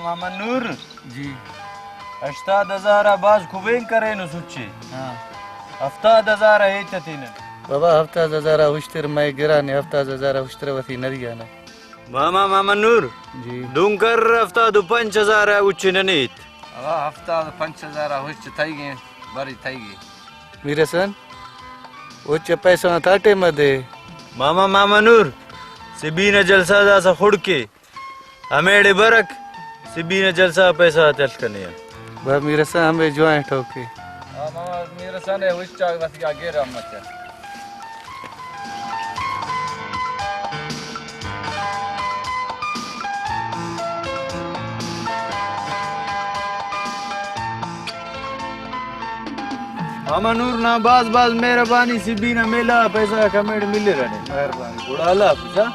mama Noor ji 80,000 باز خوبین کرینو سوچی 70,000 هیتتین بابا 70,000 وشتر ما گرانی 70,000 وشتر وثی ندیانا ماما نور جی دونکر 75,000 وچننیت 75,000 وشت تایگی باری تایگی میرسن وچ پیسہ تاٹے مدے ماما نور سبین جلسہ دا خڑکی ہمیڑے برک سبین جلسہ پیسہ تلکنی با میرسن ہمیں جوائیں ٹھوکے ماما میرسانه وشت وثی گیرا مچا ماما نور نا باز مہربانی سبین میلا پیسہ کمیڑ ملی رہنے مهربانی بڑا اللہ پوچھا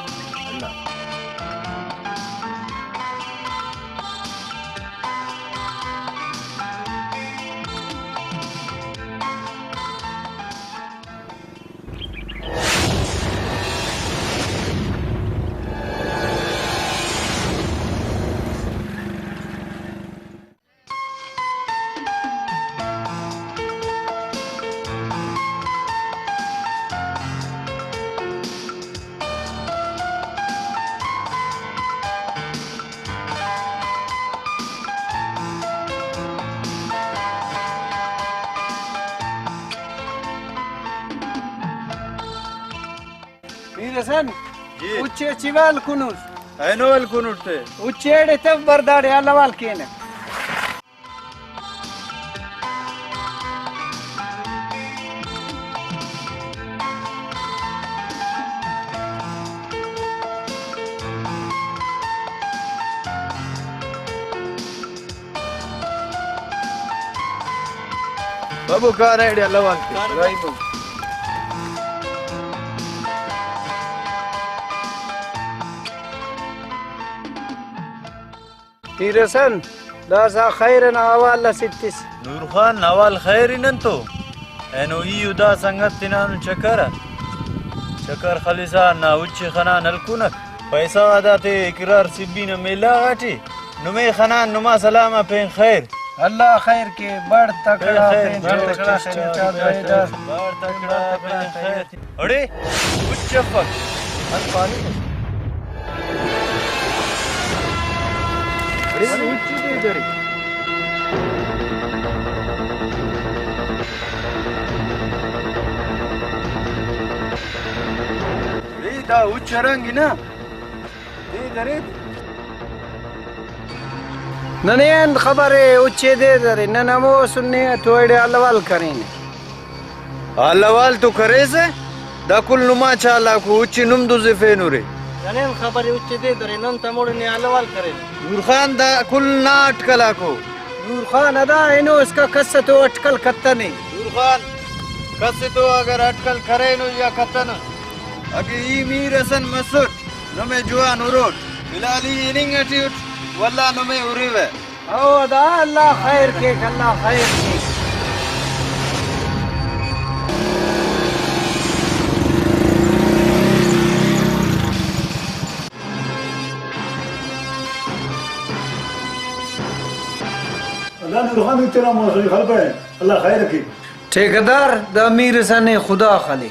میرسن جی uche chival kunus اینو الکنوٹتے uche te bardade alawal kene بابو کار ہے اللہ والے میرسن لازا خيرنا أولا ستس نور خان نوال خیر ننتو اینو ایو دا سنگت تنانو چکر خلیصا نا وچی خنان الکنک پیسہ آداتے اقرار سبین میلا غاٹی نمی خنان نما سلامہ پین خیر الله خير كي بڑ تکڑا خیر خير بار تکڑا پین خیر اڑے وچ فک دا وچ رنگی نا دی درید ننين خبري وچه دے دري ننمو سننے توڑے الوال کرین الوال تو کرے سے دا کل نما چالا کو وچ نم دو زفینو رے ننین خبری وچ دے درے نن تموڑنے علوال کرے نور خان دا کل نا اٹکلا کو نور خان ادا انو اس کا قصتو اٹکل کتنے نور خان کسی تو اگر اٹکل کرے نو یا کتن اگر ای میر حسن مسعود نمے جوان اروٹ بلالی اننگ اٹیوٹ واللہ نمے اریوے او ادا اللہ خیر کیک اللہ خیر کیک اللہ نور خان تیرا موسیقی خلق ہے اللہ خیر رکھے ٹھیکدار دا امیر سنے خدا خلی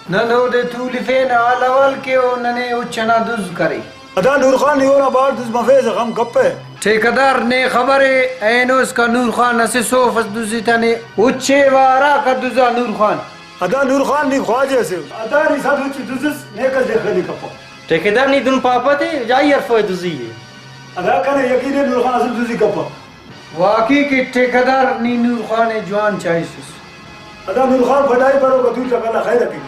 ننو دے تولی فین آلوال کے ننے اچھنا دز کری ادا نور خان نیورا بار دز مفیز غم گپے ٹھیکدار نے خبرے اینو اس کا نور خان اسے سوف اس دزی تنے اچھے وارا کا دزا نور خان ادا نور خان نی خواجہ سے ادا نی ساتھ اچھی دزس نیکل دے خلی کپا ٹھیکیدار نی دن پاپا تے جائی عرفہ دزی ہے ادا کنے یقین ہے نور خان اصل دزی کپا واقعی کہ ٹھیکدار نی نور خان جوان چاہیس ادا نور خان بڑائی پڑو کا دور چکا اللہ خیر رکھے